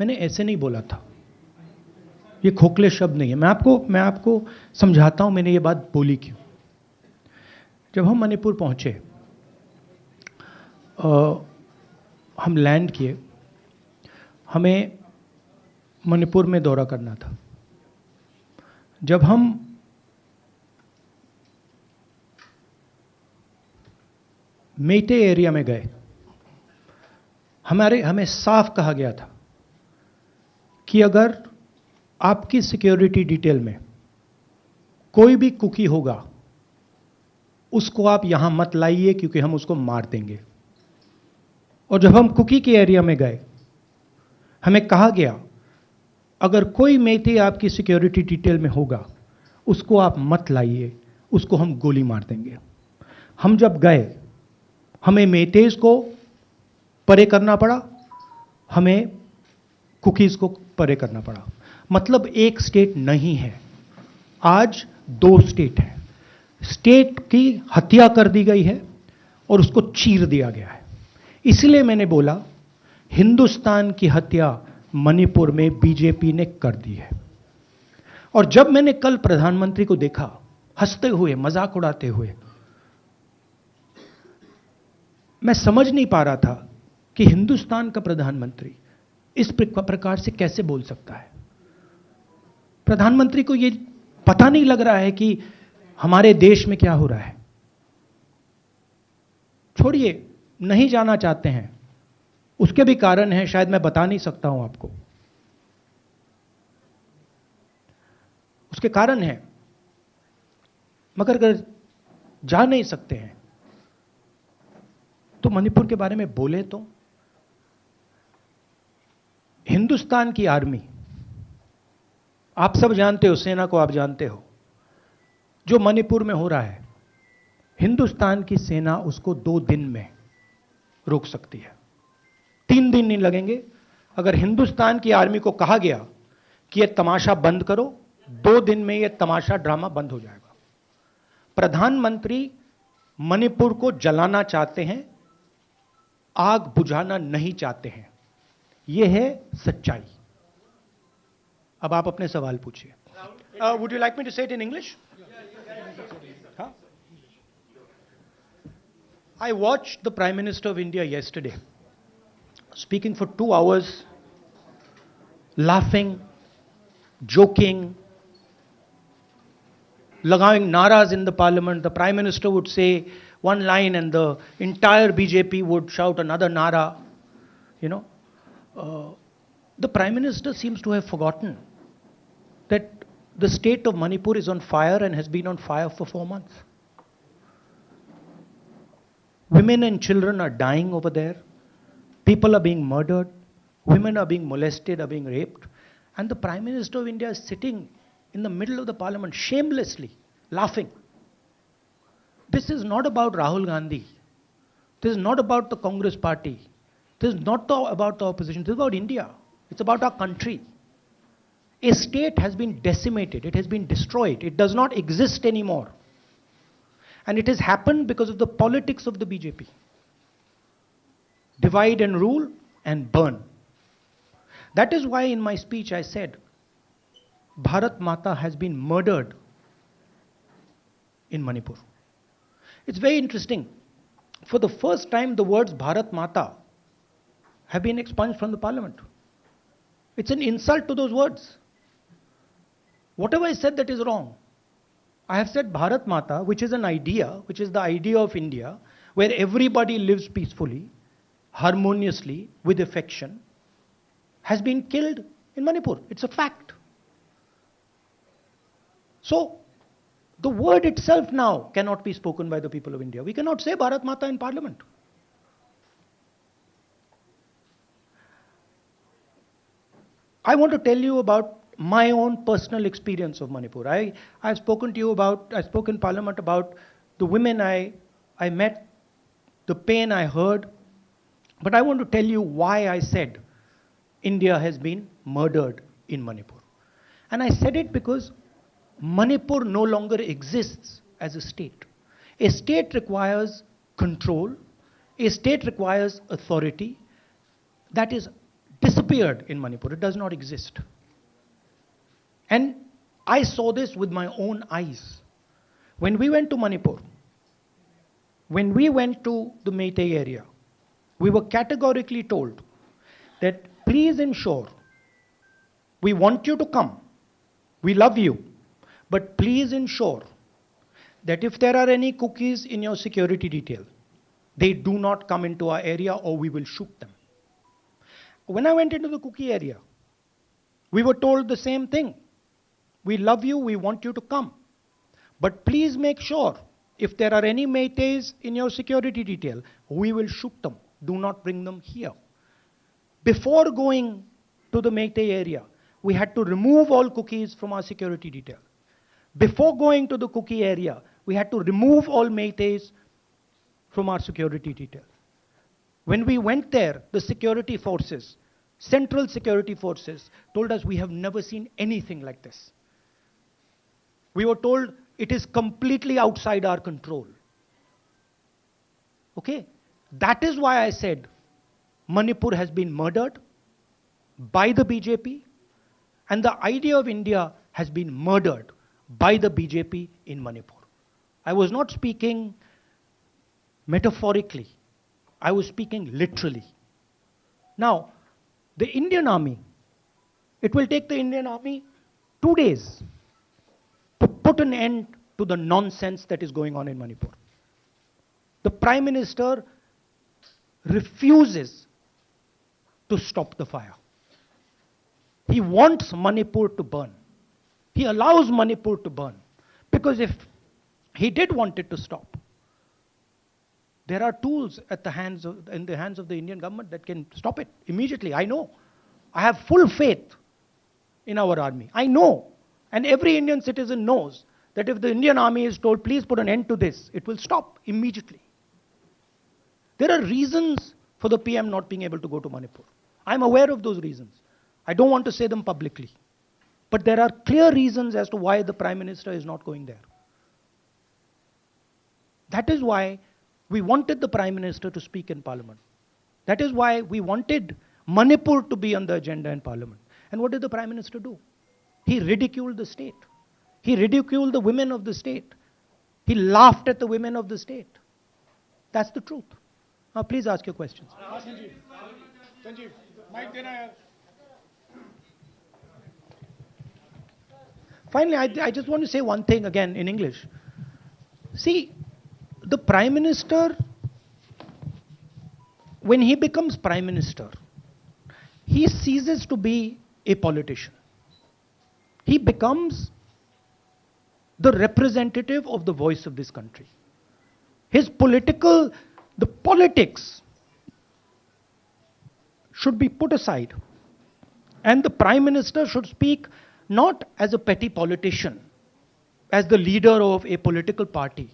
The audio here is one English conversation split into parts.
मैंने ऐसे नहीं बोला था, ये खोखले शब्द नहीं है। मैं आपको समझाता हूं मैंने ये बात बोली क्यों। जब हम मणिपुर पहुंचे, हम लैंड किए, हमें मणिपुर में दौरा करना था। जब हम मेटे एरिया में गए, हमें साफ कहा गया था कि अगर आपकी सिक्योरिटी डिटेल में कोई भी कुकी होगा उसको आप यहां मत लाइए क्योंकि हम उसको मार देंगे। और जब हम कुकी के एरिया में गए, हमें कहा गया अगर कोई मेटे आपकी सिक्योरिटी डिटेल में होगा उसको आप मत लाइए, उसको हम गोली मार देंगे। हम जब गए, हमें मेटेज को परे करना पड़ा, हमें कुकीज को परे करना पड़ा। मतलब एक स्टेट नहीं है, आज दो स्टेट है। स्टेट की हत्या कर दी गई है और उसको चीर दिया गया है। इसलिए मैंने बोला हिंदुस्तान की हत्या मणिपुर में बीजेपी ने कर दी है। और जब मैंने कल प्रधानमंत्री को देखा हंसते हुए, मजाक उड़ाते हुए, मैं समझ नहीं पा रहा था कि हिंदुस्तान का प्रधानमंत्री इस प्रकार से कैसे बोल सकता है। प्रधानमंत्री को यह पता नहीं लग रहा है कि हमारे देश में क्या हो रहा है। छोड़िए, नहीं जाना चाहते हैं, उसके भी कारण हैं, शायद मैं बता नहीं सकता हूं आपको, उसके कारण हैं। मगर अगर जा नहीं सकते हैं तो मणिपुर के बारे में बोले तो। हिंदुस्तान की आर्मी, आप सब जानते हो, सेना को आप जानते हो, जो मणिपुर में हो रहा है, हिंदुस्तान की सेना उसको 2 दिन में रोक सकती है। 3 दिन नहीं लगेंगे। अगर हिंदुस्तान की आर्मी को कहा गया कि यह तमाशा बंद करो, 2 दिन में यह तमाशा ड्रामा बंद हो जाएगा। प्रधानमंत्री मणिपुर को जलाना चाहते हैं, आग बुझाना नहीं चाहते हैं। यह है सच्चाई। अब आप अपने सवाल पूछिए। Would you like me to say it in English? I watched the Prime Minister of India yesterday speaking for 2 hours, laughing, joking, लगाing naras in the parliament. The Prime Minister would say one line and the entire BJP would shout another nara. You know, the Prime Minister seems to have forgotten that the state of Manipur is on fire and has been on fire for 4 months. Women and children are dying over there. People are being murdered. Women are being molested, are being raped. And the Prime Minister of India is sitting in the middle of the parliament, shamelessly laughing. This is not about Rahul Gandhi. This is not about the Congress party. This is not about the opposition. This is about India. It's about our country. A state has been decimated. It has been destroyed. It does not exist anymore. And it has happened because of the politics of the BJP. Divide and rule and burn. That is why in my speech I said, Bharat Mata has been murdered in Manipur. It's very interesting. For the first time, the words Bharat Mata have been expunged from the parliament. It's an insult to those words. Whatever I said that is wrong. I have said Bharat Mata, which is an idea, which is the idea of India, where everybody lives peacefully, harmoniously, with affection, has been killed in Manipur. It's a fact. So, the word itself now cannot be spoken by the people of India. We cannot say Bharat Mata in parliament. I want to tell you about my own personal experience of Manipur. I've spoken to you about, I spoke in parliament about the women I met, the pain I heard, but I want to tell you why I said India has been murdered in Manipur. And I said it because Manipur no longer exists as a state. A state requires control, a state requires authority, that is discipline. disappeared in Manipur. It does not exist. And I saw this with my own eyes. When we went to Manipur, when we went to the Meitei area, we were categorically told that please ensure, we want you to come, we love you, but please ensure that if there are any cookies in your security detail, they do not come into our area or we will shoot them. When I went into the cookie area, we were told the same thing. We love you, we want you to come. But please make sure, if there are any Meiteis in your security detail, we will shoot them. Do not bring them here. Before going to the Meitei area, we had to remove all cookies from our security detail. Before going to the cookie area, we had to remove all Meiteis from our security detail. When we went there, the security forces, central security forces, told us we have never seen anything like this. We were told it is completely outside our control. Okay? That is why I said Manipur has been murdered by the BJP, and the idea of India has been murdered by the BJP in Manipur. I was not speaking metaphorically. I was speaking literally. Now, the Indian army, it will take the Indian army 2 days to put an end to the nonsense that is going on in Manipur. The Prime Minister refuses to stop the fire. He wants Manipur to burn. He allows Manipur to burn. Because if he did want it to stop, there are tools in the hands of the Indian government that can stop it immediately. I know. I have full faith in our army. I know. And every Indian citizen knows that if the Indian army is told, please put an end to this, it will stop immediately. There are reasons for the PM not being able to go to Manipur. I'm aware of those reasons. I don't want to say them publicly. But there are clear reasons as to why the Prime Minister is not going there. That is why we wanted the Prime Minister to speak in Parliament. That is why we wanted Manipur to be on the agenda in Parliament. And what did the Prime Minister do? He ridiculed the state. He ridiculed the women of the state. He laughed at the women of the state. That's the truth. Now please ask your questions. Finally, I just want to say one thing again in English. See, the Prime Minister, when he becomes Prime Minister, he ceases to be a politician. He becomes the representative of the voice of this country. The politics should be put aside. And the Prime Minister should speak not as a petty politician, as the leader of a political party,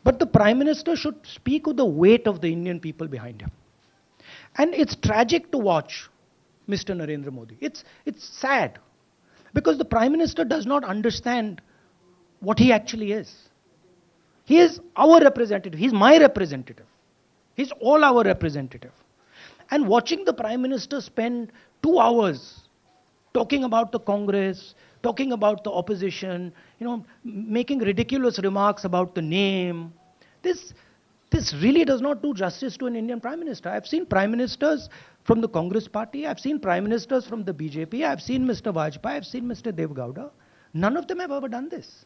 but the Prime Minister should speak with the weight of the Indian people behind him. And it's tragic to watch Mr. Narendra Modi. It's sad. Because the Prime Minister does not understand what he actually is. He is our representative. He's my representative. He's all our representative. And watching the Prime Minister spend 2 hours talking about the Congress, talking about the opposition, making ridiculous remarks about the name, this really does not do justice to an Indian Prime Minister. I've seen Prime Ministers from the Congress party, I've seen Prime Ministers from the BJP, I've seen Mr. Vajpayee, I've seen Mr. Devgowda. None of them have ever done this.